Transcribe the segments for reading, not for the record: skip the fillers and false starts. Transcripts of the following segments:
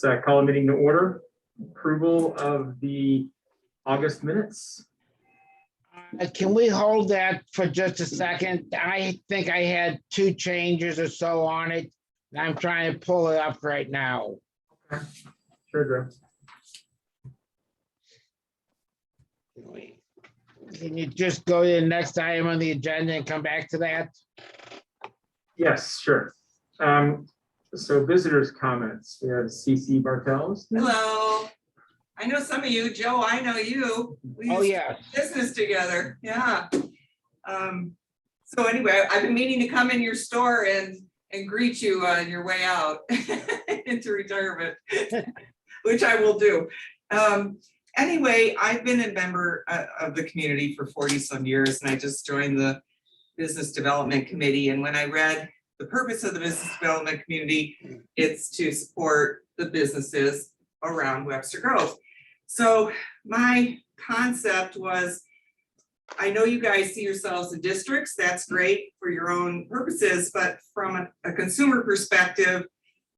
Let's call a meeting to order. Approval of the August minutes. Can we hold that for just a second? I think I had 2 changes or so on it. I'm trying to pull it up right now. Sure, Drew. Can you just go to the next item on the agenda and come back to that? Yes, sure. So visitors' comments. We have CC Bartels. Hello. I know some of you, Joe, I know you. We Oh, used yeah. business together, yeah. So anyway, I've been meaning to come in your store and greet you on your way out into retirement, which I will do. Anyway, I've been a member of the community for 40 some years, and I just joined the Business Development Committee. And when I read the purpose of the Business Development Community, it's to support the businesses around Webster Grove. So my concept was, I know you guys see yourselves in districts, that's great for your own purposes, but from a consumer perspective,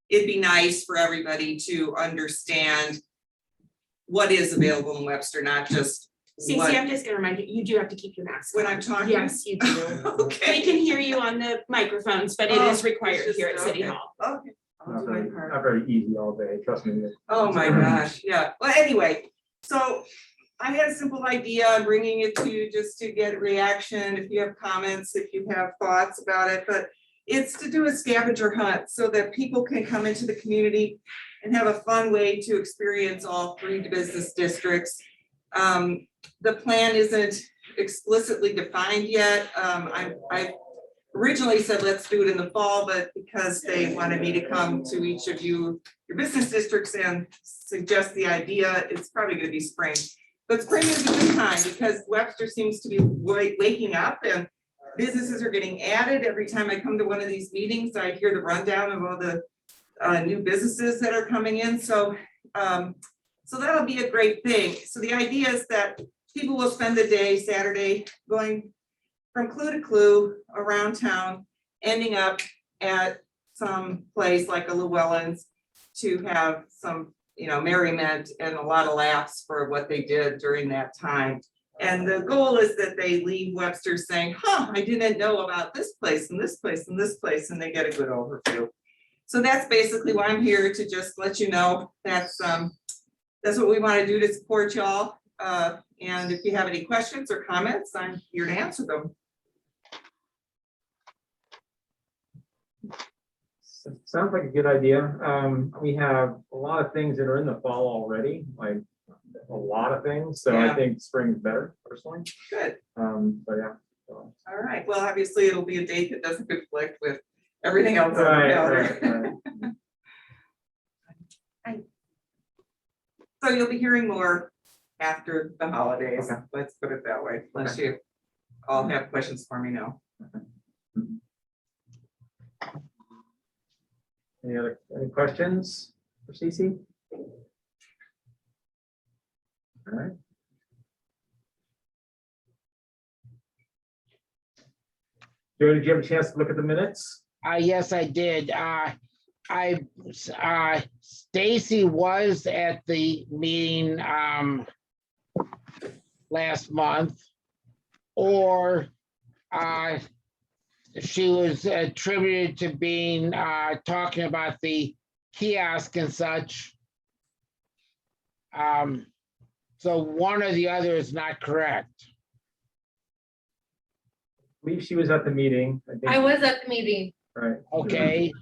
it'd be nice for everybody to understand what is available in Webster, not just Cece, what, I'm just gonna remind you, you do have to keep your mask when on. I'm talking. Yes, you do. Okay. We can hear you on the microphones, but it is required it's here at just- City okay. Hall. Okay. I'll do my part. Not very easy all day, trust me. Oh my gosh, yeah. Well, anyway, so I had a simple idea. I'm bringing it to you just to get a reaction, if you have comments, if you have thoughts about it, but it's to do a scavenger hunt so that people can come into the community and have a fun way to experience all 3 business districts. The plan isn't explicitly defined yet. I originally said, let's do it in the fall, but because they wanted me to come to each of you, your business districts, and suggest the idea, it's probably gonna be spring. But spring is a good time because Webster seems to be waking up and businesses are getting added. Every time I come to one of these meetings, I hear the rundown of all the new businesses that are coming in. So that'll be a great thing. So the idea is that people will spend the day Saturday going from clue to clue around town, ending up at some place like a Llewellyn's to have some, merriment and a lot of laughs for what they did during that time. And the goal is that they leave Webster saying, I didn't know about this place and this place and this place, and they get a good overview. So that's basically why I'm here, to just let you know that's what we want to do to support y'all. And if you have any questions or comments, I'm here to answer them. Sounds like a good idea. We have a lot of things that are in the fall already, like a lot of things. So Yeah. I think spring's better personally. Good. So yeah. So. All right. Well, obviously it'll be a date that doesn't conflict with everything else on the calendar. Right. So you'll be hearing more after the holidays. Okay. Let's put it that way, unless you all have questions for me now. Any questions for CC? All right. Joe, did you have a chance to look at the minutes? Yes, I did. Stacy was at the meeting last month, or she was attributed to being talking about the kiosk and such. So one or the other is not correct. I believe she was at the meeting. think. I was at the meeting. Right. Okay,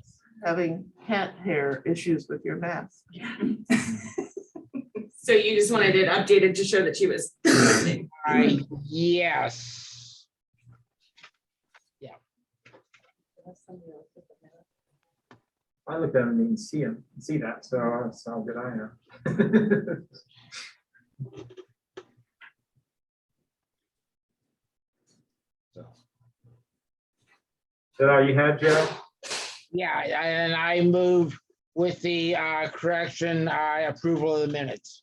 Having cat hair issues with your mask. So you just wanted it updated to show that she was. yes. I looked at him and didn't see that, so that's how good I am. So you had, Joe? Yeah, and I move with the correction, approval of the minutes.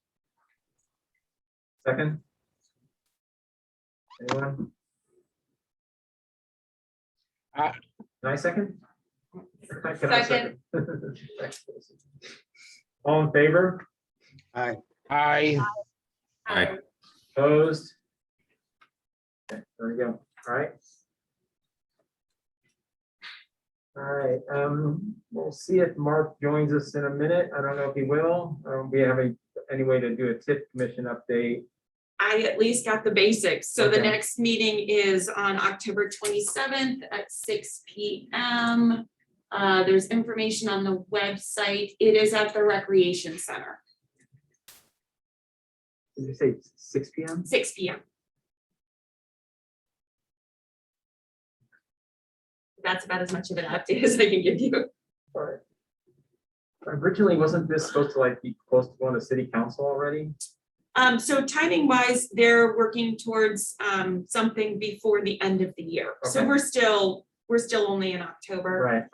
Second? Anyone? Can I second? Can I Second. Thanks, Stacy. All in favor? I, Aye. Opposed? Okay, there we go. All right. All right, we'll see if Mark joins us in a minute. I don't know if he will. We have any way to do a TIP commission update. I at least got the basics. So the Okay. next meeting is on October 27th at 6 p.m. There's information on the website. It is at the Recreation Center, Did you say 6 p.m.? 6 p.m. That's about as much of an update as I can give you. All right. Originally, wasn't this supposed to like be close to going to city council already? So timing wise, they're working towards something before the end of the year. So Okay. we're still only in October. Right.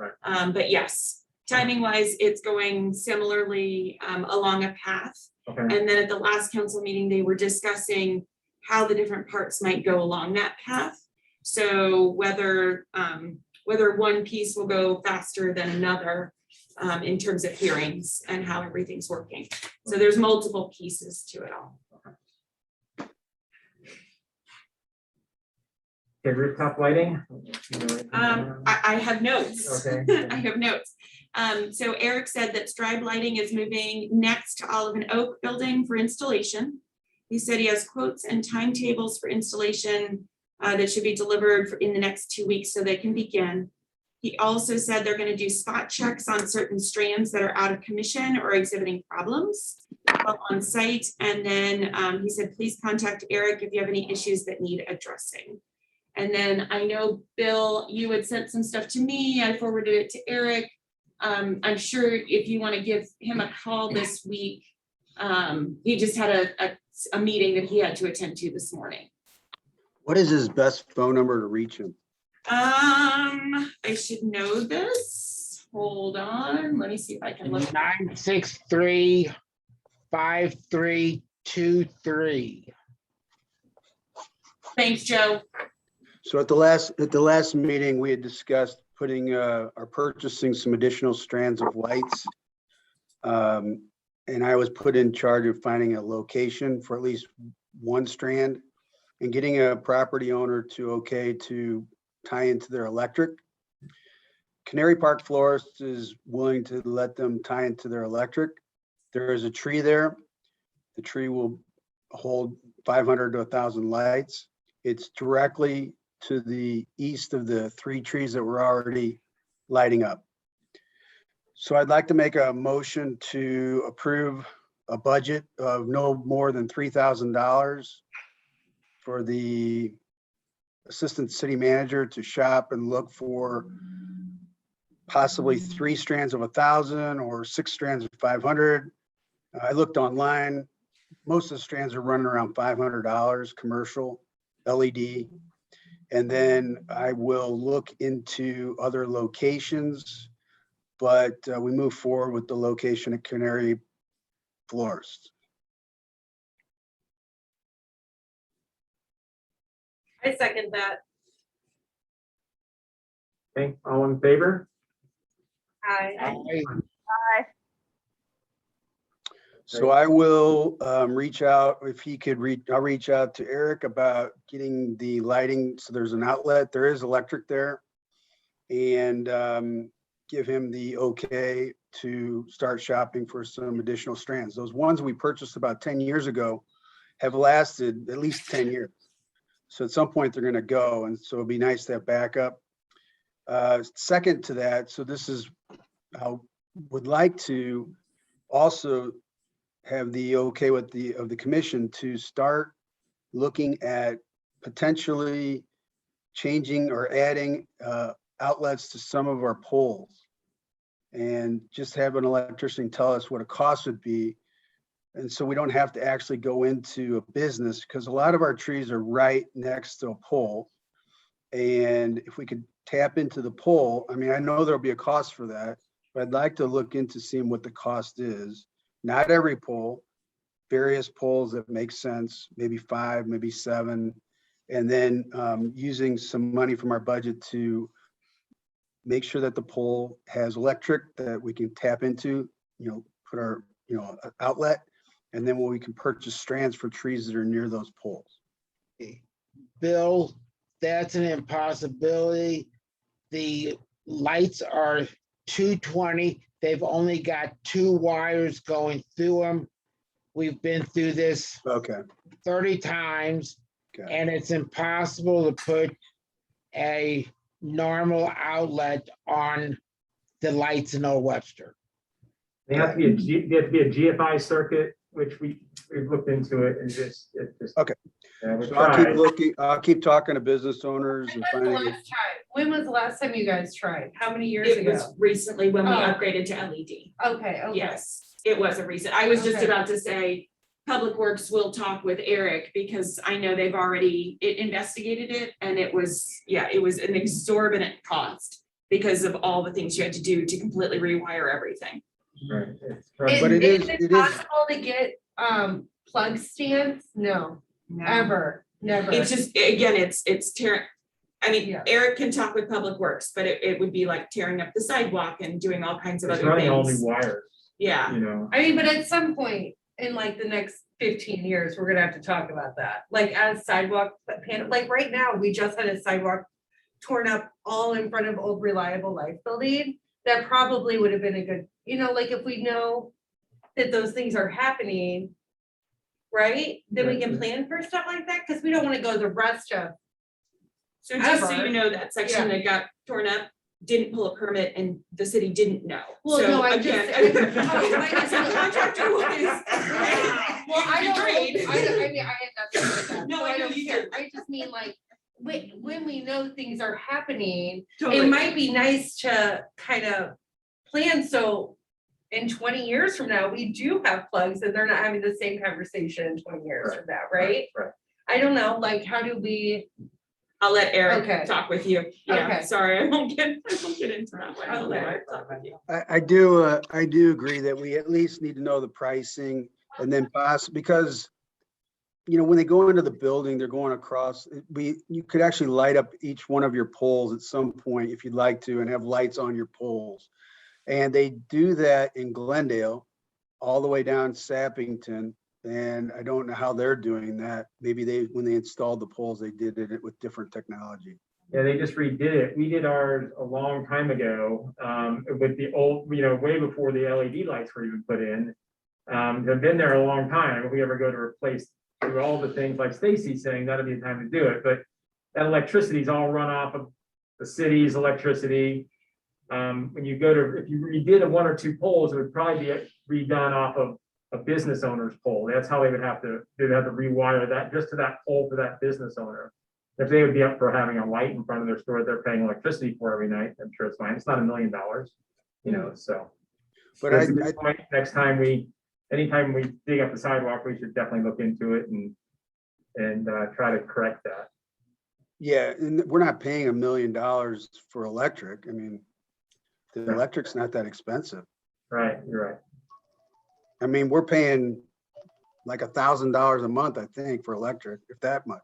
But yes, timing wise, it's going similarly along a path. Okay. And then at the last council meeting, they were discussing how the different parts might go along that path. So whether one piece will go faster than another in terms of hearings and how everything's working. So there's multiple pieces to it all. Okay, rooftop lighting? I have notes. Okay. I have notes. So Eric said that Stride Lighting is moving next to Olive and Oak Building for installation. He said he has quotes and timetables for installation that should be delivered in the next 2 weeks so they can begin. He also said they're going to do spot checks on certain strands that are out of commission or exhibiting problems while on site. And then he said, please contact Eric if you have any issues that need addressing. And then I know, Bill, you had sent some stuff to me. I forwarded it to Eric. I'm sure if you want to give him a call this week, he just had a meeting that he had to attend to this morning. What is his best phone number to reach him? I should know this. Hold on. Let me see if I can look. 963-5323. Thanks, Joe. So at the last meeting, we had discussed putting or purchasing some additional strands of lights. And I was put in charge of finding a location for at least one strand and getting a property owner to tie into their electric. Canary Park Florist is willing to let them tie into their electric. There is a tree there. The tree will hold 500 to 1,000 lights. It's directly to the east of the 3 trees that were already lighting up. So I'd like to make a motion to approve a budget of no more than $3,000 for the assistant city manager to shop and look for possibly 3 strands of 1,000 or 6 strands of 500. I looked online. Most of the strands are running around $500 commercial LED. And then I will look into other locations, but we move forward with the location at Canary Florist. I second that. Okay, all in favor? So I will reach out, if he could I'll reach out to Eric about getting the lighting. So there's an outlet, there is electric there. And give him the okay to start shopping for some additional strands. Those ones we purchased about 10 years ago have lasted at least 10 years. So at some point they're gonna go. And so it'd be nice to have backup. Second to that, so this is, I would like to also have the okay with the commission to start looking at potentially changing or adding outlets to some of our poles, and just have an electrician tell us what a cost would be. And so we don't have to actually go into a business, because a lot of our trees are right next to a pole. And if we could tap into the pole, I mean, I know there'll be a cost for that, but I'd like to look into seeing what the cost is. Not every pole, various poles that make sense, maybe 5, maybe 7. And then using some money from our budget to make sure that the pole has electric that we can tap into, put our outlet. And then we can purchase strands for trees that are near those poles. Bill, that's an impossibility. The lights are 220. They've only got 2 wires going through them. We've been through this Okay. 30 times, Okay. and it's impossible to put a normal outlet on the lights in Old Webster. They have to be they have to be a GFI circuit, which we've looked into it and just. Okay. Yeah, we So I'll keep tried. looking, I'll keep talking to business owners and finding it. When was the last time you guys tried? How many years It ago? was recently when we Oh. upgraded to LED. Okay, okay. Yes, it was a recent. I was just Okay. about to say, Public Works will talk with Eric because I know they've already investigated it and it was, it was an exorbitant cost because of all the things you had to do to completely rewire everything. Right, it's right. But it is- it possible to get plug stands? No, ever, never. It's just, again, it's tearing, I mean, Yeah. Eric can talk with Public Works, but it would be like tearing up the sidewalk and doing all kinds of It's other running all new things. wires, Yeah, you know. I mean, but at some point in like the next 15 years, we're gonna have to talk about that. Like as sidewalk panel, like right now, we just had a sidewalk torn up all in front of Old Reliable Life Building. That probably would have been a good, like if we know that those things are happening, right? Then we can plan for stuff like that, because we don't want to go the rest of. so just so Ever. you know, that section that got torn up didn't pull a permit and the city didn't know. Well, So no, I again, just- as a contractor was. Well, I don't, Agreed. I mean, I had nothing with that. No, so I know don't you care. didn't. I just mean like, when we know things are happening, Totally. it might be nice to kind of plan, so in 20 years from now, we do have plugs and they're not having the same conversation in 20 years from now, right? Right. I don't know, like, how do we, I'll let Okay. Eric talk with you. Yeah, Okay. sorry, I won't get into that one. I'll let Okay. Eric talk with you. I do agree that we at least need to know the pricing and then because, when they go into the building, they're going across, you could actually light up each one of your poles at some point if you'd like to and have lights on your poles. And they do that in Glendale, all the way down Sappington. And I don't know how they're doing that. Maybe when they installed the poles, they did it with different technology. Yeah, they just redid it. We did ours a long time ago, with the old, way before the LED lights were even put in. They've been there a long time. If we ever go to replace, do all the things like Stacy's saying, that'll be the time to do it. But that electricity is all run off of the city's electricity. When you go to, if you redid a 1 or 2 poles, it would probably be redone off of a business owner's pole. That's how they would have to rewire that just to that pole for that business owner. If they would be up for having a light in front of their store, they're paying electricity for every night, I'm sure it's fine. It's not $1 million, so. But That's a good point. Next time anytime we dig up the sidewalk, we should definitely look into it and try to correct that. Yeah, and we're not paying $1 million for electric. I mean, the electric's not that expensive. Right, you're right. I mean, we're paying like $1,000 a month, I think, for electric, if that much.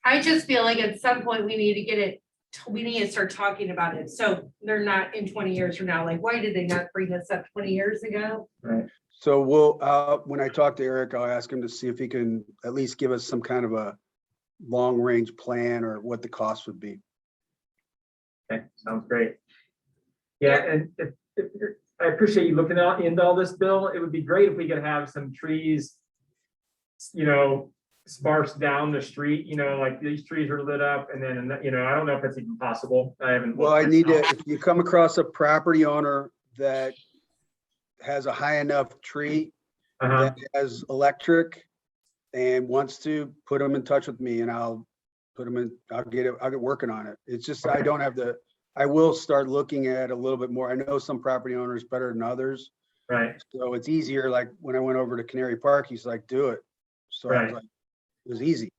I just feel like at some point we need to get it, we need to start talking about it, so they're not in 20 years from now, like, why did they not bring this up 20 years ago? Right. So when I talk to Eric, I'll ask him to see if he can at least give us some kind of a long-range plan or what the cost would be. Okay, sounds great. Yeah, and I appreciate you looking into all this, Bill. It would be great if we could have some trees, sparse down the street, like these trees are lit up and then, I don't know if that's even possible. I haven't. Well, I looked need to, myself. if you come across a property owner that has a high enough tree Uh-huh. that has electric and wants to put them in touch with me and I'll get working on it. It's just, I don't have I will start looking at a little bit more. I know some property owners better than others. Right, So it's easier, like when I went over to Canary Park, he's like, do it. So I was Right. like, it was easy.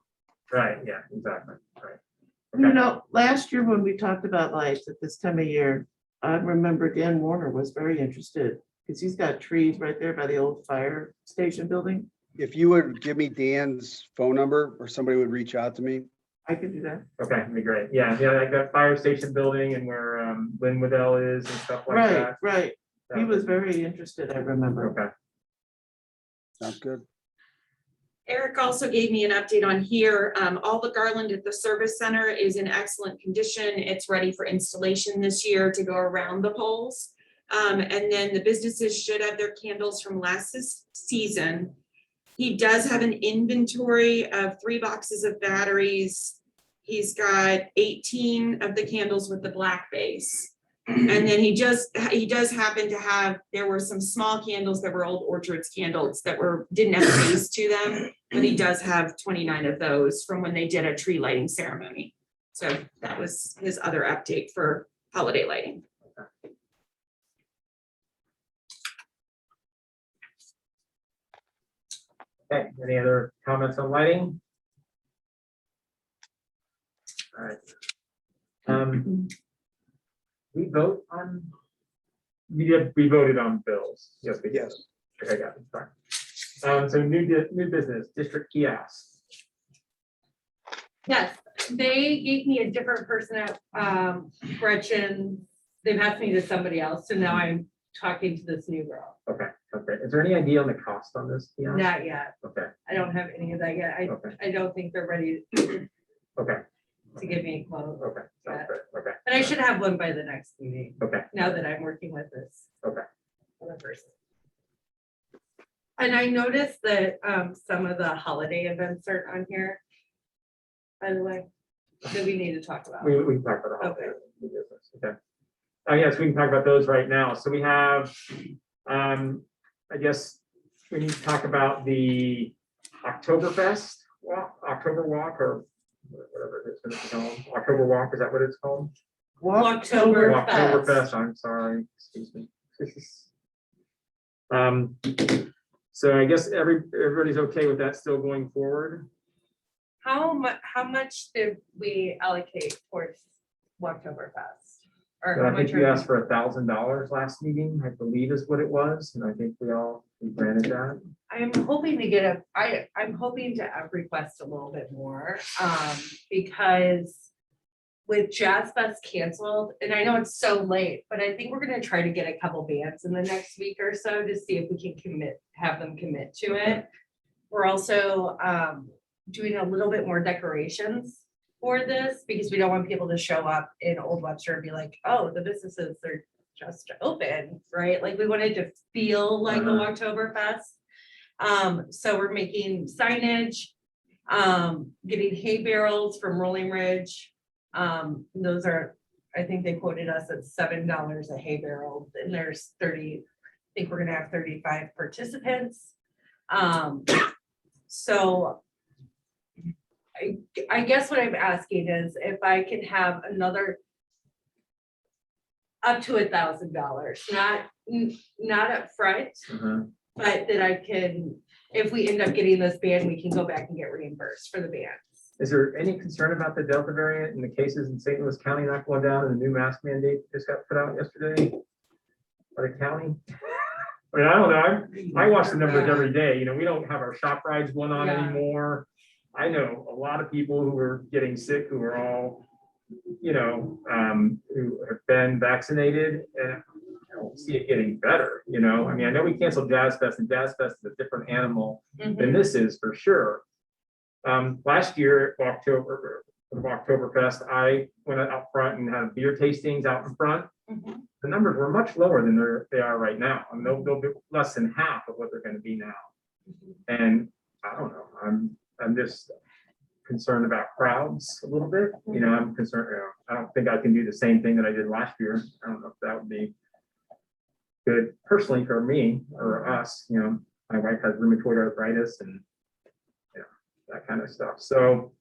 right, yeah, exactly, right. Okay. Last year when we talked about lights at this time of year, I remember Dan Warner was very interested because he's got trees right there by the old fire station building. If you would give me Dan's phone number or somebody would reach out to me. I could do that. Okay, that'd be great. Yeah, like that fire station building and where Lynn Waddell is and stuff like Right, that. right. He was very interested, I remember. Okay. Sounds good. Eric also gave me an update on here. All the garland at the service center is in excellent condition. It's ready for installation this year to go around the poles. And then the businesses should have their candles from last season. He does have an inventory of 3 boxes of batteries. He's got 18 of the candles with the black base. And then he does happen to have, there were some small candles that were Old Orchards candles that didn't have a base to them, but he does have 29 of those from when they did a tree lighting ceremony. So that was his other update for holiday lighting. Okay, any other comments on lighting? All right. We vote on, we voted on bills. Yes, we did. Yes. Okay, got it, fine. So new business, district kiosk. Yes, they gave me a different person at Gretchen. They've asked me to somebody else, so now I'm talking to this new girl. Okay, okay. Is there any idea on the cost on this kiosk? Not yet. Okay, I don't have any of that yet. okay, I don't think they're ready okay, to give me a quote. okay, sounds good, okay. And I should have one by the next meeting, Okay, now that I'm working with this okay. other person. And I noticed that some of the holiday events aren't on here. By the way, that we need to talk about. We can talk about the Okay. holiday new business, okay. Yes, we can talk about those right now. So we have, I guess we need to talk about the Oktoberfest walk, October walk, or whatever it is gonna be called. October walk, is that what it's called? Walktober Fest. Oktoberfest, I'm sorry, excuse me. So I guess everybody's okay with that still going forward? How much did we allocate towards Walktober Fest? Or So how I think much you are asked for $1,000 last meeting, I believe is what it was, and I think we granted that. I'm hoping to get I'm hoping to request a little bit more, because with Jazz Fest canceled, and I know it's so late, but I think we're gonna try to get a couple bands in the next week or so to see if we can have them commit to it. We're also doing a little bit more decorations for this, because we don't want people to show up in Old Webster and be like, oh, the businesses are just open, right? Like, we wanted to feel like a Walktoberfest. So we're making signage, getting hay barrels from Rolling Ridge. Those are, I think they quoted us at $7 a hay barrel, and there's 30, I think we're gonna have 35 participants. So I guess what I'm asking is if I can have another up to $1,000, not up front, but that I can, if we end up getting this ban, we can go back and get reimbursed for the ban. Is there any concern about the Delta variant and the cases in St. Louis County not going down and the new mask mandate just got put out yesterday by the county? I mean, I don't know. I watch the numbers every day. You know, we don't have our shop rides going on Yeah. anymore. I know a lot of people who are getting sick, who are all, you know, who have been vaccinated, and I don't see it getting better, you know? I mean, I know we canceled Jazz Fest, and Jazz Fest is a different animal than this is for sure. Last year, Oktoberfest, I went out front and had beer tastings out in front. The numbers were much lower than they are right now. I mean, they'll be less than half of what they're going to be now. And I don't know, I'm just concerned about crowds a little bit. You know, I'm concerned, I don't think I can do the same thing that I did last year. I don't know if that would be good personally for me or us. You know, my wife has rheumatoid arthritis and, you know, that kind of stuff. So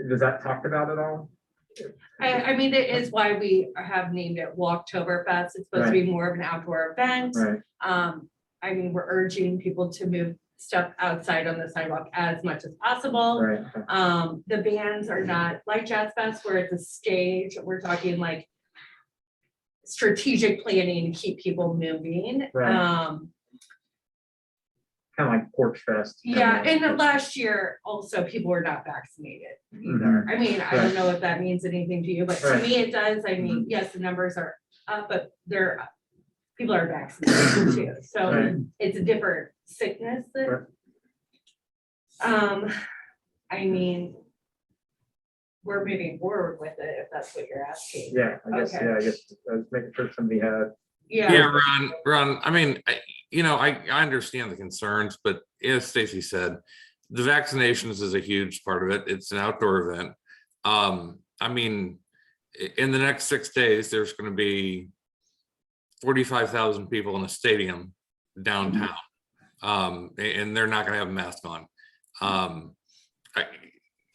does that talked about at all? I mean, it is why we have named it Walktober Fest. It's supposed to be more of an outdoor event. Right. I mean, we're urging people to move stuff outside on the sidewalk as much as possible. Right. The bands are not like Jazz Fest where it's a stage. We're talking like strategic planning to keep people moving. Right. Kind of like Porch Fest. Yeah, and last year also people were not vaccinated either. I mean, I don't know if that means anything to you, but to me it does. I mean, yes, the numbers are up, but people are vaccinated too. So Right. it's a different sickness that. Sure. I mean, we're moving forward with it, if that's what you're asking. Yeah, I guess, Okay. yeah, I guess I was making sure somebody had, Yeah, Ron, I mean, I understand the concerns, but as Stacy said, the vaccinations is a huge part of it. It's an outdoor event. I mean, in the next 6 days, there's gonna be 45,000 people in a stadium downtown. And they're not gonna have a mask on.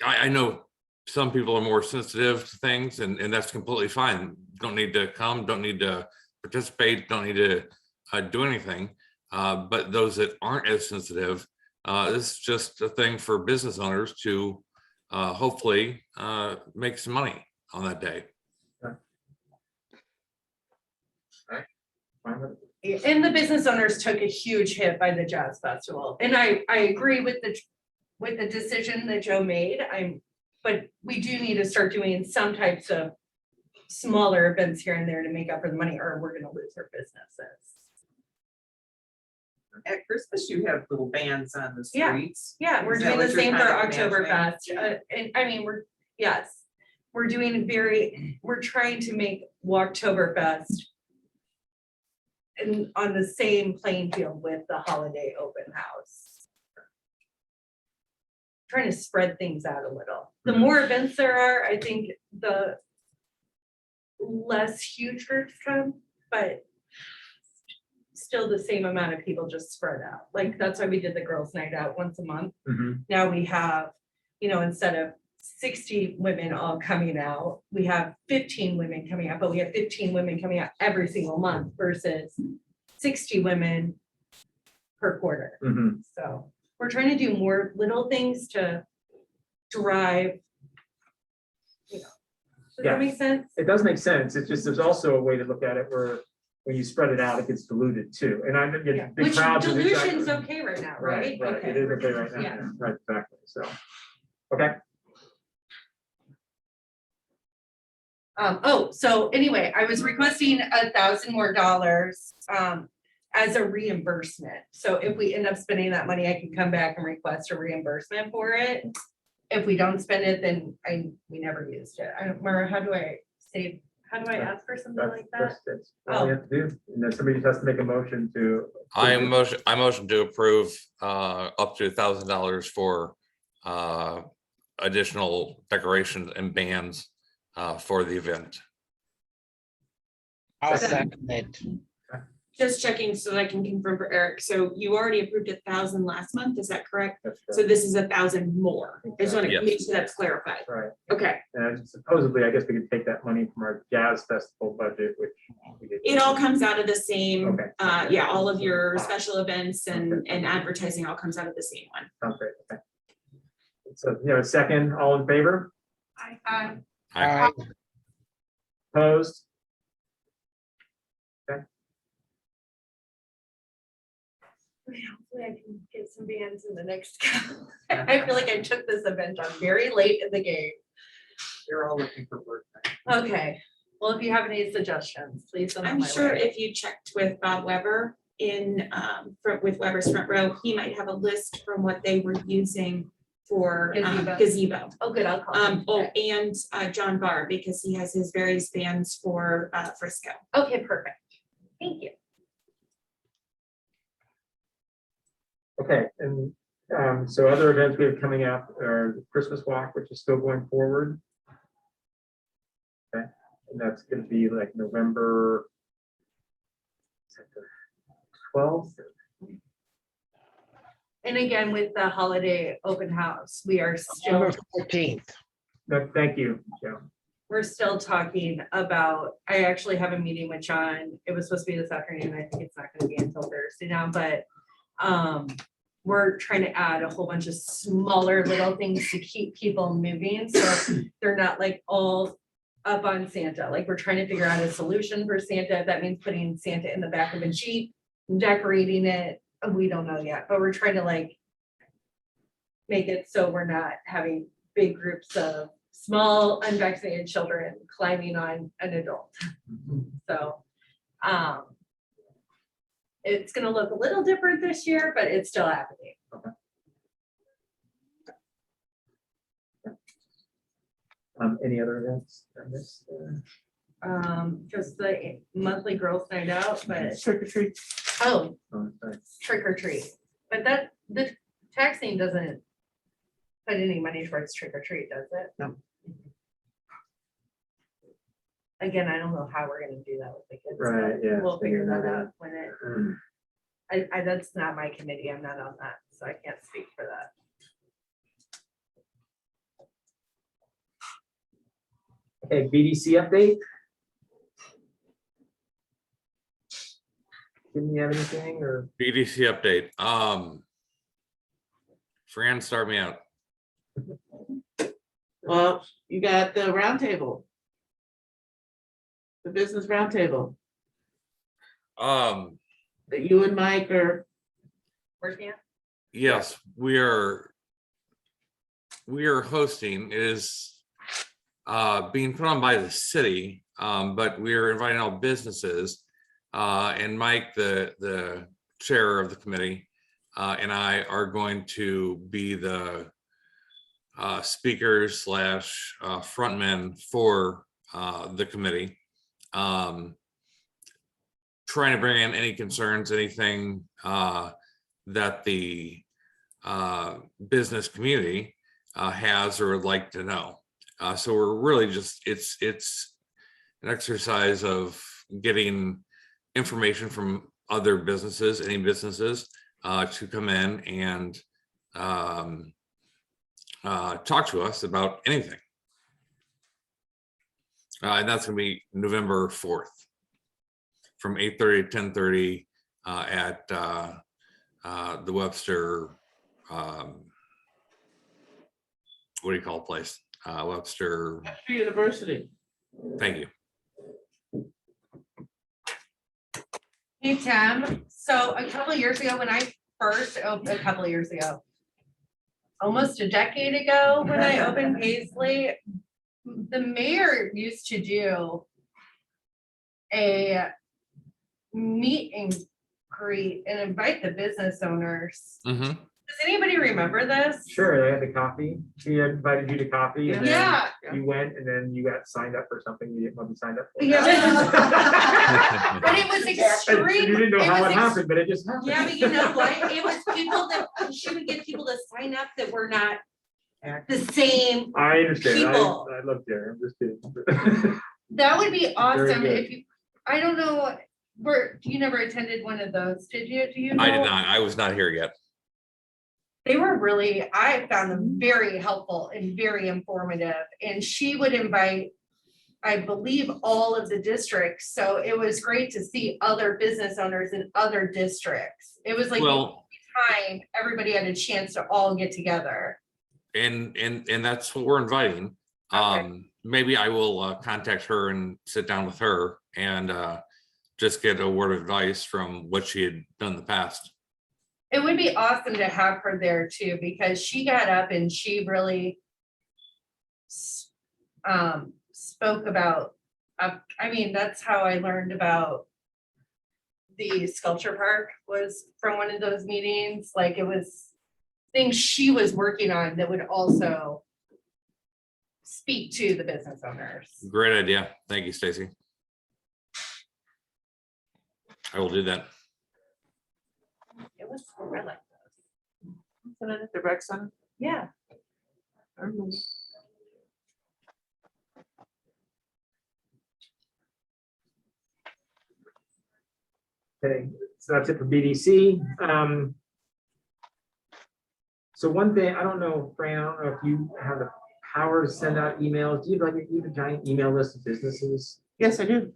I know some people are more sensitive to things, and that's completely fine. Don't need to come, don't need to participate, don't need to do anything. But those that aren't as sensitive, this is just a thing for business owners to hopefully make some money on that day. fine with it. And the business owners took a huge hit by the jazz festival, and I agree with the decision that Joe made. But we do need to start doing some types of smaller events here and there to make up for the money, or we're gonna lose our businesses. At Christmas, you have little bands on the Yeah. streets. Yeah, we're Is that doing what the you're same for kind of Oktoberfest, and I mean, we're doing we're trying to make Walktoberfest and on the same playing field with the holiday open house. Trying to spread things out a little. The Mhm. more events there are, I think the less huge groups come, but still the same amount of people just spread out. Like, that's why we did the girls' night out once a month. Mhm. Now we have, instead of 60 women all coming out, we have 15 women coming out, but we have 15 women coming out every single month versus 60 women per quarter. Mhm. So we're trying to do more little things to drive, does Yeah. that make sense? It does make sense. It's just, there's also a way to look at it where when you spread it out, it gets diluted too. And I Yeah, get big which crowds. is exactly- dilution's okay right now, right? Right, it is okay right now, Yeah. yeah, right, exactly, so, okay. So anyway, I was requesting $1,000 more as a reimbursement. So if we end up spending that money, I can come back and request a reimbursement for it. If we don't spend it, then we never used it. I don't remember, how do I ask for something like that? That's all you have to do, and then somebody just has to make a motion to. I motion to approve up to $1,000 for additional decorations and bands for the event. I'll second it. Just checking so that I can confirm for Eric. So you already approved 1,000 last month, is that correct? That's So correct. this is 1,000 more. I just want to Yes. make sure that's clarified. Right, Okay, and supposedly, I guess we could take that money from our jazz festival budget, which we did. it all comes out of the same, Okay. yeah, all of your special events and advertising all comes out of the same one. Sounds great, okay. So, a second, all in favor, Aye. Aye. opposed? Hopefully I can get some bands in the next. I feel like I took this event on very late in the game. They're all looking for work. Okay, well, if you have any suggestions, please send them I'm my sure way. if you checked with Bob Weber with Weber's Front Row, he might have a list from what they were using for Gazebo. gazebo. Oh, good, I'll call him. And John Barr, because he has his various bands for Frisco. Okay, perfect. Thank you. Okay, and so other events we have coming up are the Christmas walk, which is still going forward. Okay, and that's gonna be like November 12th. And again, with the holiday open house, we are November still, 14th. No, thank you, Joe. we're still talking about, I actually have a meeting with John. It was supposed to be this afternoon. I think it's not gonna be until Thursday now, but we're trying to add a whole bunch of smaller little things to keep people moving, so they're not like all up on Santa. Like, we're trying to figure out a solution for Santa. If that means putting Santa in the back of a Jeep, decorating it, we don't know yet, but we're trying to like make it so we're not having big groups of small unvaccinated children climbing on an adult. So, It's gonna look a little different this year, but it's still happening. Any other events? I missed, Just the monthly girls' night out, but, Trick or treat. oh, oh, sorry. trick or treat. But that, the taxing doesn't put any money towards trick or treat, does it? No. Again, I don't know how we're gonna do that with the kids. Right, yeah. We'll figure that out when it, Mm. that's not my committee, I'm not on that, so I can't speak for that. Okay, BDC update? Didn't you have anything or? BDC update. Fran, start me out. Well, you got the roundtable. The business roundtable that you and Mike are, Working out? Yes, we are hosting. It is being put on by the city, but we are inviting all businesses. And Mike, the chair of the committee, and I are going to be the speakers / frontmen for the committee. Trying to bring in any concerns, anything that the business community has or would like to know. So we're really just, it's an exercise of getting information from other businesses, any businesses, to come in and talk to us about anything. And that's gonna be November 4th from 8:30 to 10:30 at the Webster, what do you call the place? Webster, University. thank you. Hey, Tim, so a couple of years ago, when I first opened, almost a decade ago, when I opened Paisley, the mayor used to do a meet and greet and invite the business owners. Mhm. Does anybody remember this? Sure, they had the coffee. He invited you to coffee and then Yeah. you went and then you got signed up for something you didn't want to be signed up for. Yeah. But it was And extreme. you didn't know it how was it happened, but it just happened. Yeah, but you know what? It was people that, she would get people to sign up that were not the same. I understand. People. I looked there. I'm just kidding. That would be awesome good. if you, I don't know, you never attended one of those, did you? Do you know? I did not. I was not here yet. They were really, I found them very helpful and very informative, and she would invite, I believe, all of the districts, so it was great to see other business owners in other districts. It was like Well, time, everybody had a chance to all get together. and that's what we're inviting. Okay. Maybe I will contact her and sit down with her and just get a word of advice from what she had done in the past. It would be awesome to have her there too, because she got up and she really spoke about, I mean, that's how I learned about the sculpture park, was from one of those meetings. Like, it was things she was working on that would also speak to the business owners. Great idea. Thank you, Stacy. I will do that. It was, I like those. Isn't it at the rec center? Yeah. I remember. Okay, so that's it for BDC. So one thing, I don't know, Fran, I don't know if you have the power to send out emails. Do you have like a giant email list of businesses? Yes, I do.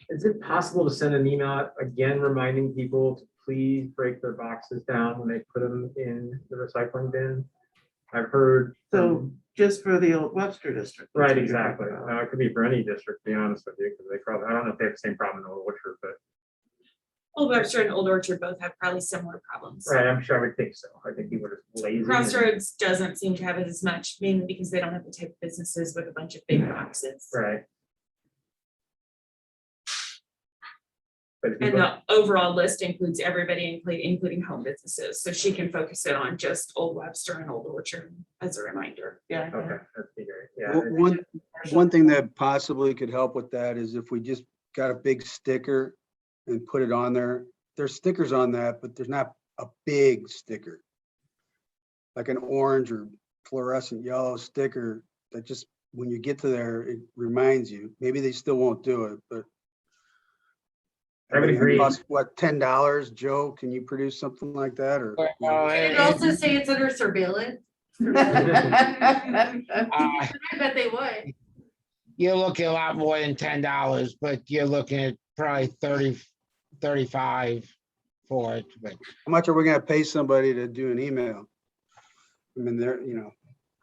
Is it possible to send an email out again reminding people to please break their boxes down when they put them in the recycling bin? I've heard. So just for the old Webster district. Right, exactly. It could be for any district, to be honest with you, because they probably, I don't know if they have the same problem in Old Orchard, but. Old Webster and Old Orchard both have probably similar problems. Right, I'm sure I would think so. I think he would have lazy. Crossroads doesn't seem to have it as much, mainly because they don't have the type of businesses with a bunch of big boxes. Right. But if you And look- the overall list includes everybody, including home businesses, so she can focus it on just Old Webster and Old Orchard as a reminder. Yeah. Okay, that's great, yeah. One thing that possibly could help with that is if we just got a big sticker and put it on there. There's stickers on that, but there's not a big sticker. Like an orange or fluorescent yellow sticker that just, when you get to there, it reminds you. Maybe they still won't do it, but. I would mean, it agree. costs, what, $10? Joe, can you produce something like that or? Can it also say it's under surveillance? I bet they would. You're looking a lot more than $10, but you're looking at probably 30, 35 for it, but How much are we gonna pay somebody to do an email? I mean, they're,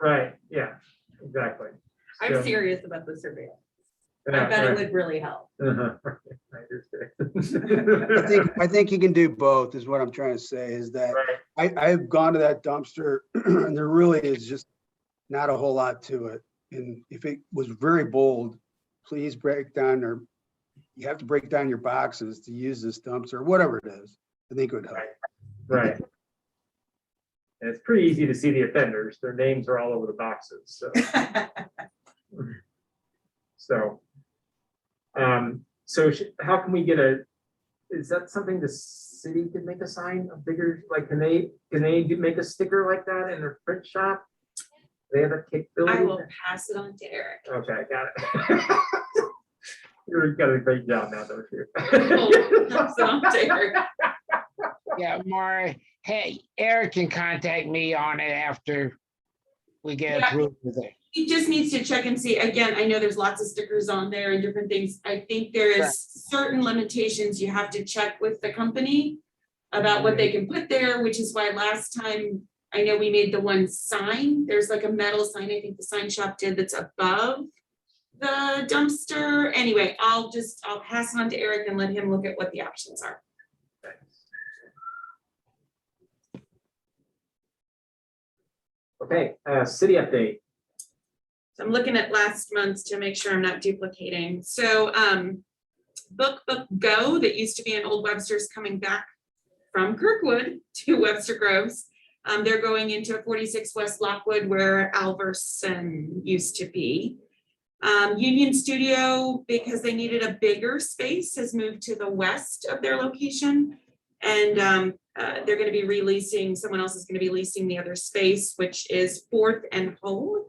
Right, yeah, exactly. I'm So- serious about the surveillance. I Yeah, bet it right. would really help. Uh-huh. I understand. I think you can do both is what I'm trying to say is that Right, I've gone to that dumpster and there really is just not a whole lot to it. And if it was very bold, please break down you have to break down your boxes to use this dumpster, whatever it is. I think it would help. right. And it's pretty easy to see the offenders. Their names are all over the boxes, so. So. How can we get is that something the city could make a sign, a bigger, like, can they make a sticker like that in their print shop? They have a capability? I will pass it on to Eric. Okay, got it. You've got a great job now, don't you? We'll pass it on to Eric. yeah, Mara, hey, Eric can contact me on it after we get Yeah. approved with it. He just needs to check and see, again, I know there's lots of stickers on there and different things. I think there Right. is certain limitations you have to check with the company about what they can put there, which is why last time, I know we made the one sign, there's like a metal sign, I think the sign shop did, that's above the dumpster. Anyway, I'll pass it on to Eric and let him look at what the options are. Okay, city update. So I'm looking at last month's to make sure I'm not duplicating. So Book Go, that used to be in Old Webster's, coming back from Kirkwood to Webster Groves. They're going into 46 West Lockwood where Alverson used to be. Union Studio, because they needed a bigger space, has moved to the west of their location. And they're going to be releasing, someone else is going to be leasing the other space, which is 4th and Home.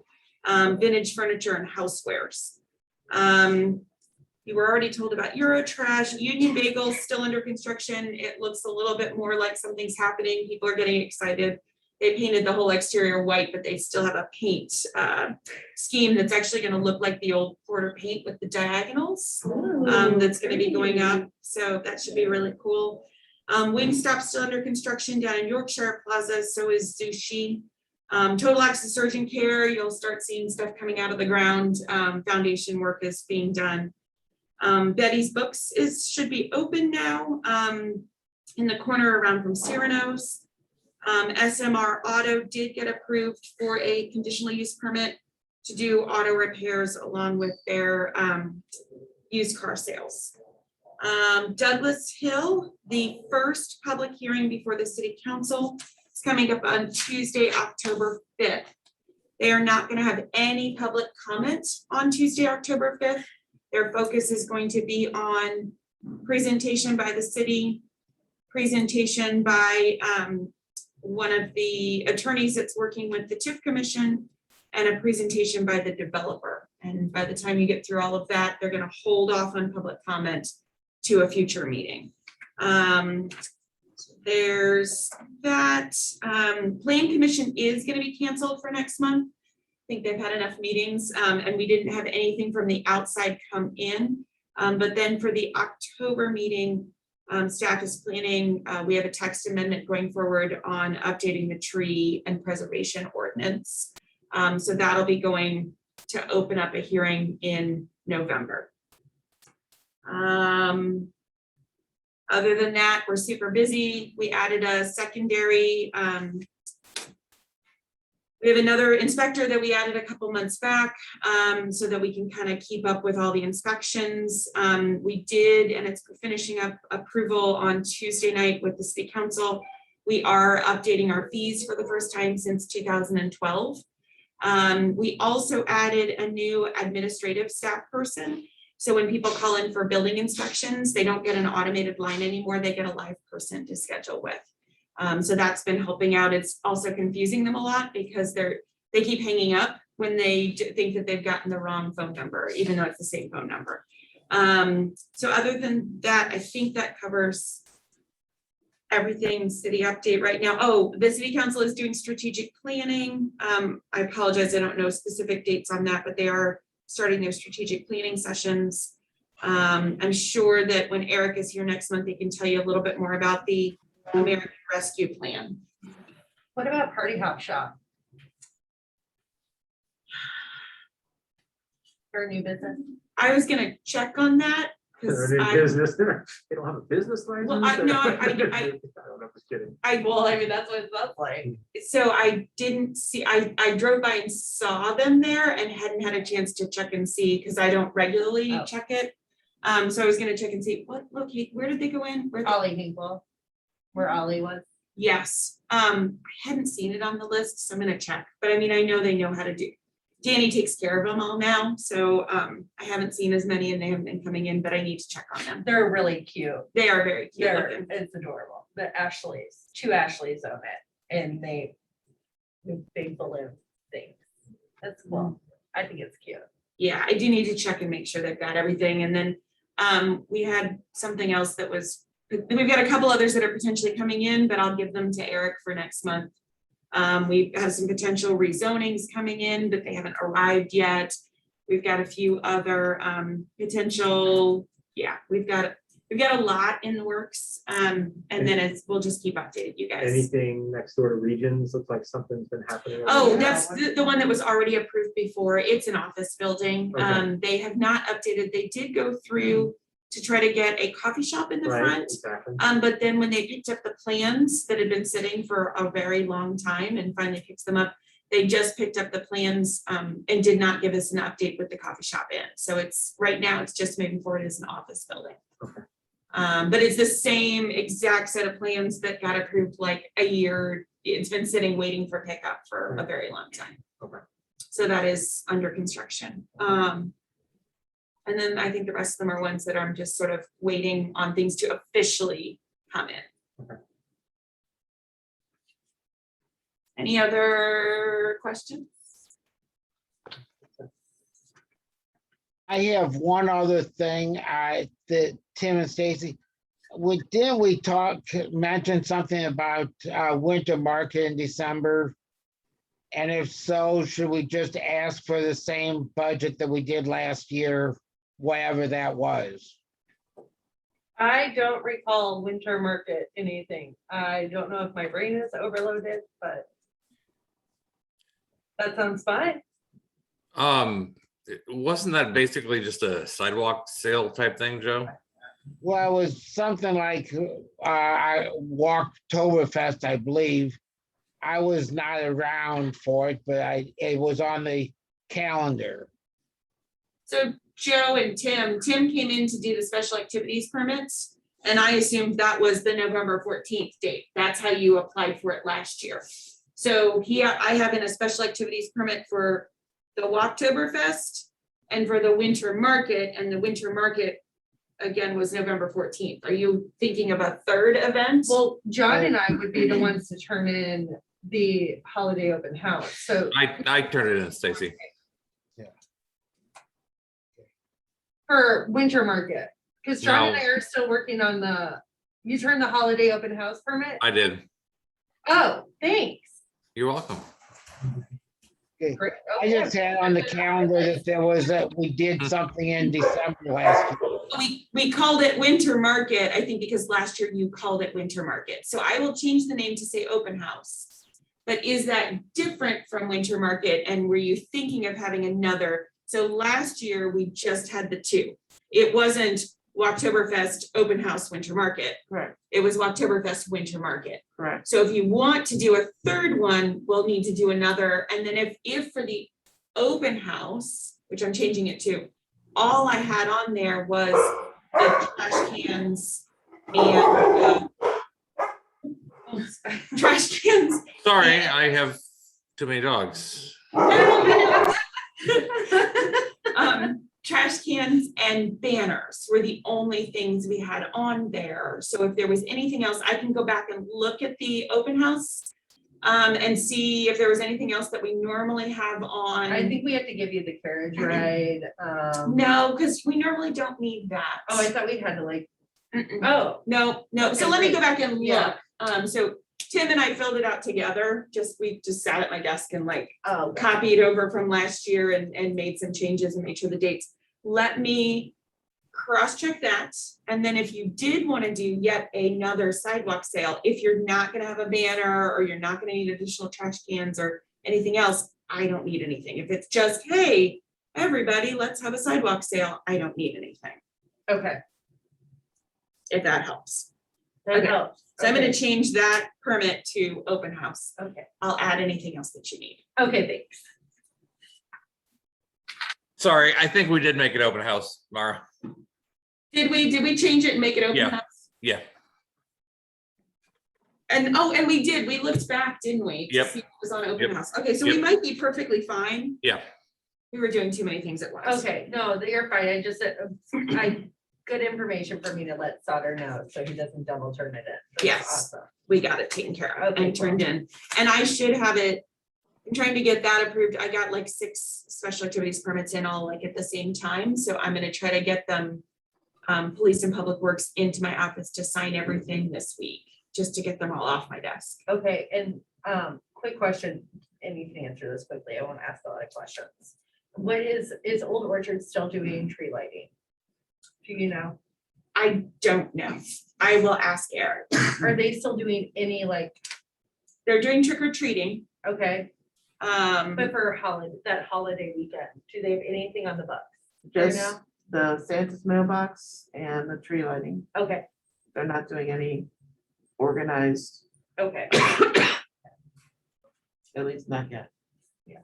Vintage furniture and housewares. You were already told about Eurotrash. Union Bagels still under construction. It looks a little bit more like something's happening. People are getting excited. They painted the whole exterior white, but they still have a paint scheme that's actually going to look like the old Porter paint with the diagonals. That's going to be going up. So that should be really cool. Wingstop's still under construction down in Yorkshire Plaza. So is Sushi. Total Access Urgent Care, you'll start seeing stuff coming out of the ground. Foundation work is being done. Betty's Books should be open now in the corner around from Cyrano's. SMR Auto did get approved for a conditional use permit to do auto repairs along with their used car sales. Douglas Hill, the first public hearing before the city council, is coming up on Tuesday, October 5th. They are not going to have any public comment on Tuesday, October 5th. Their focus is going to be on presentation by the city, presentation by one of the attorneys that's working with the TIF commission, and a presentation by the developer. And by the time you get through all of that, they're going to hold off on public comment to a future meeting. There's that. Plan commission is going to be canceled for next month. I think they've had enough meetings, and we didn't have anything from the outside come in. But then for the October meeting, staff is planning, we have a text amendment going forward on updating the tree and preservation ordinance. So that'll be going to open up a hearing in November. Other than that, we're super busy. We added a secondary, We have another inspector that we added a couple months back, so that we can kind of keep up with all the inspections. We did, and it's finishing up approval on Tuesday night with the city council. We are updating our fees for the first time since 2012. We also added a new administrative staff person. So when people call in for building inspections, they don't get an automated line anymore, they get a live person to schedule with. So that's been helping out. It's also confusing them a lot because they keep hanging up when they think that they've gotten the wrong phone number, even though it's the same phone number. So other than that, I think that covers everything city update right now. Oh, the city council is doing strategic planning. I apologize, I don't know specific dates on that, but they are starting their strategic planning sessions. I'm sure that when Eric is here next month, he can tell you a little bit more about the American Rescue Plan. What about Party Hop Shop? For a new business? I was gonna check on that. They're 'Cause in I, business, they don't have a business license. Well, I don't know, I don't know, just kidding. Well, I mean, that's what it sounds like. so I didn't see, I drove by and saw them there and hadn't had a chance to check and see, because I don't regularly Oh. check it. So I was gonna check and see what locate, where did they go in? Where Ollie Hinkle, where Ollie was. Yes, I hadn't seen it on the list, so I'm gonna check, but I mean, I know they know how to do. Danny takes care of them all now, so I haven't seen as many and they haven't been coming in, but I need to check on them. They're really cute. They are very cute looking. It's adorable. The Ashleys, two Ashleys own it, and they do big balloon things. That's cool. I think it's cute. Yeah, I do need to check and make sure they've got everything, and then we had something else that was, we've got a couple others that are potentially coming in, but I'll give them to Eric for next month. We have some potential rezonings coming in, but they haven't arrived yet. We've got a few other potential, yeah, we've got a lot in the works. And then we'll just keep updating you guys. Anything next door to Regions, looks like something's been happening. over Oh, there. that's the one that was already approved before. It's an office building. Okay. They have not updated. They did go through to try to get a coffee shop in the Right, front. exactly. But then when they picked up the plans that had been sitting for a very long time and finally picked them up, they just picked up the plans and did not give us an update with the coffee shop in. So it's, right now, it's just moving forward as an office building. Okay. But it's the same exact set of plans that got approved like a year. It's been sitting waiting for pickup for a very long time. Okay. So that is under construction. And then I think the rest of them are ones that I'm just sort of waiting on things to officially come in. Okay. Any other questions? I have one other thing, that Tim and Stacy, didn't we mention something about winter market in December? And if so, should we just ask for the same budget that we did last year, whatever that was? I don't recall winter market anything. I don't know if my brain is overloaded, but that sounds fine. Wasn't that basically just a sidewalk sale type thing, Joe? Well, it was something like Walktober, I believe. I was not around for it, but it was on the calendar. So Joe and Tim came in to do the special activities permits. And I assumed that was the November 14th date. That's how you applied for it last year. So here I have in a special activities permit for the Walktober Fest and for the winter market, and the winter market again was November 14th. Are you thinking of a third event? Well, John and I would be the ones to turn in the holiday open house. So I turned it in, Stacy. for winter market, because John and No. I are still working on you turned the holiday open house permit? I did. Oh, thanks. You're welcome. Great. I Okay. just had on the calendar that we did something in December last year. We called it winter market, I think, because last year you called it winter market. So I will change the name to say open house. But is that different from winter market? And were you thinking of having another? So last year we just had the two. It wasn't Walktoberfest Open House Winter Market. Correct, It was Walktoberfest Winter Market. correct. So if you want to do a third one, we'll need to do another. And then if for the open house, which I'm changing it to, all I had on there was the trash cans and trash cans. Sorry, I have too many dogs. Trash cans and banners were the only things we had on there. So if there was anything else, I can go back and look at the open house and see if there was anything else that we normally have on. I think we have to give you the carriage ride. No, because we normally don't need that. Oh, I thought we had to like, Mm-mm. oh, No, so Okay, let me great. go back and Yeah. look. So Tim and I filled it out together. We just sat at my desk and like oh, copied over from last year and made some changes and made sure the dates. Let me cross-check that. And then if you did want to do yet another sidewalk sale, if you're not gonna have a banner or you're not gonna need additional trash cans or anything else, I don't need anything. If it's just, hey, everybody, let's have a sidewalk sale, I don't need anything, okay, if that helps. that Okay. helps. So I'm gonna Okay, change that permit to open house. Okay, I'll add anything else that you need. okay, thanks. Sorry, I think we did make it open house, Mara. Did we change it and make it open Yeah. house? Yeah, And we did, we looked back, didn't we? to Yep. see if it was on open Yep. house. Okay, so we Yep. might be perfectly fine. yeah. We were doing too many things at once. Okay, no, you're fine. I just, good information for me to let Sauter know, so he doesn't double turn it in. That's Yes. awesome. We got it taken care of Okay, and turned in. And I should have it, I'm trying to get that approved. I got like 6 special activities permits in all like at the same time. So I'm gonna try to get them, police and public works into my office to sign everything this week, just to get them all off my desk. Okay, and quick question, and you can answer this quickly. I won't ask a lot of questions. What is Old Orchard still doing tree lighting? Do you know? I don't know. I will ask Eric. Are they still doing any like, They're doing trick or treating. okay, Um, but for that holiday weekend, do they have anything on the books? right Just now? the Santa's mailbox and the tree lighting. Okay, They're not doing any organized, okay, at least not yet. Yeah.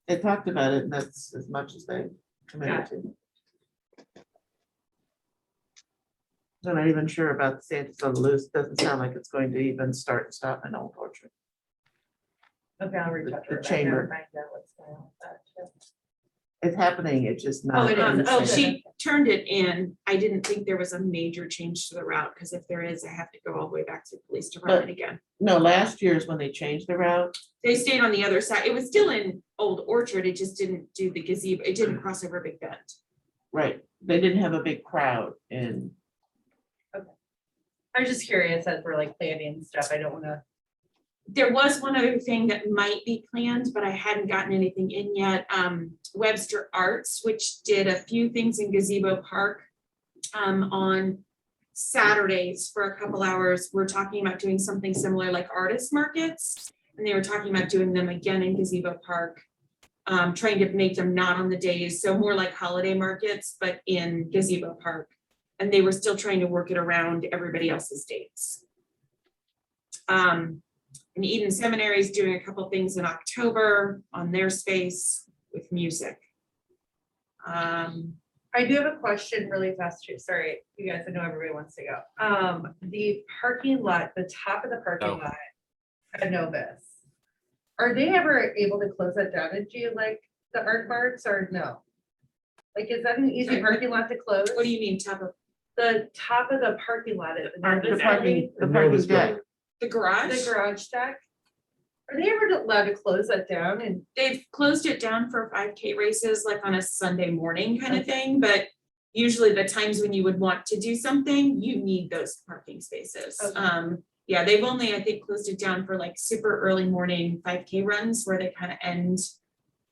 They talked about it and that's as much as they committed to. I'm not even sure about Santa's on the loose. Doesn't sound like it's going to even start and stop in Old Orchard. okay, I'll reach out to The her. chamber. Find out what's going on with that, too. It's happening, it's just Oh, not. it on is. the Oh, same- she turned it in. I didn't think there was a major change to the route, because if there is, I have to go all the way back to the police department again. No, last year is when they changed the route. They stayed on the other side. It was still in Old Orchard. It just didn't do the gazebo. It didn't cross over Big Bend. Right, they didn't have a big crowd in, I was just curious as we're like planning and stuff. I don't wanna, There was one other thing that might be planned, but I hadn't gotten anything in yet. Webster Arts, which did a few things in Gazebo Park on Saturdays for a couple hours. We're talking about doing something similar like artist markets. And they were talking about doing them again in Gazebo Park, trying to make them not on the days, so more like holiday markets, but in Gazebo Park. And they were still trying to work it around everybody else's dates. And Eden Seminary is doing a couple things in October on their space with music. I do have a question really fast too. Sorry, you guys, I know everybody wants to go. The parking lot, the top of the parking Oh. lot at Novus. Are they ever able to close that down and do like the art marks or no? Like, is that an easy Sorry, parking lot to close? What do you mean, top of The top of the parking lot at the the Novus parking, the The parking Novus deck. building. the garage? the garage deck? Are they ever allowed to close that down and, They've closed it down for 5K races, like on a Sunday morning kind of thing, but usually the times when you would want to do something, you need those parking spaces. Okay. Yeah, they've only, I think, closed it down for like super early morning 5K runs where they kind of end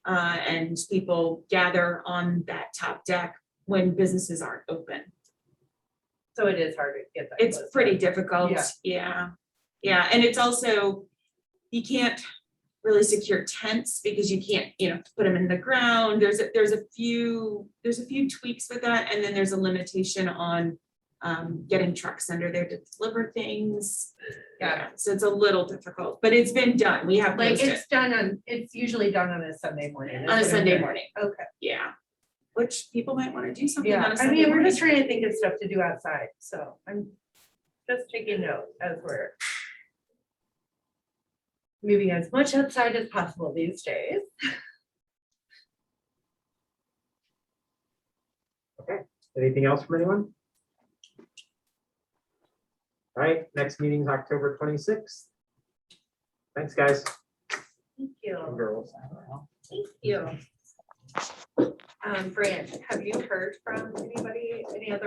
and people gather on that top deck when businesses aren't open. so it is hard to get that? It's closed pretty down? difficult, Yeah. yeah. Yeah, and it's also, you can't really secure tents because you can't, put them in the ground. There's a few tweaks with that. And then there's a limitation on getting trucks under there to deliver things. Yeah, so it's a little difficult, but it's been done. We have Like posted it's usually done on a Sunday morning. on a is what I'm Sunday hearing. morning. Okay, Yeah. Which people might want to do something yeah, on a I Sunday mean, we're morning. just trying to think of stuff to do outside, so I'm just taking note as we're moving as much outside as possible these days. Anything else from anyone? All right, next meeting's October 26th. Thanks, guys Thank you. and girls. Thank you. Fran, have you heard from anybody, any other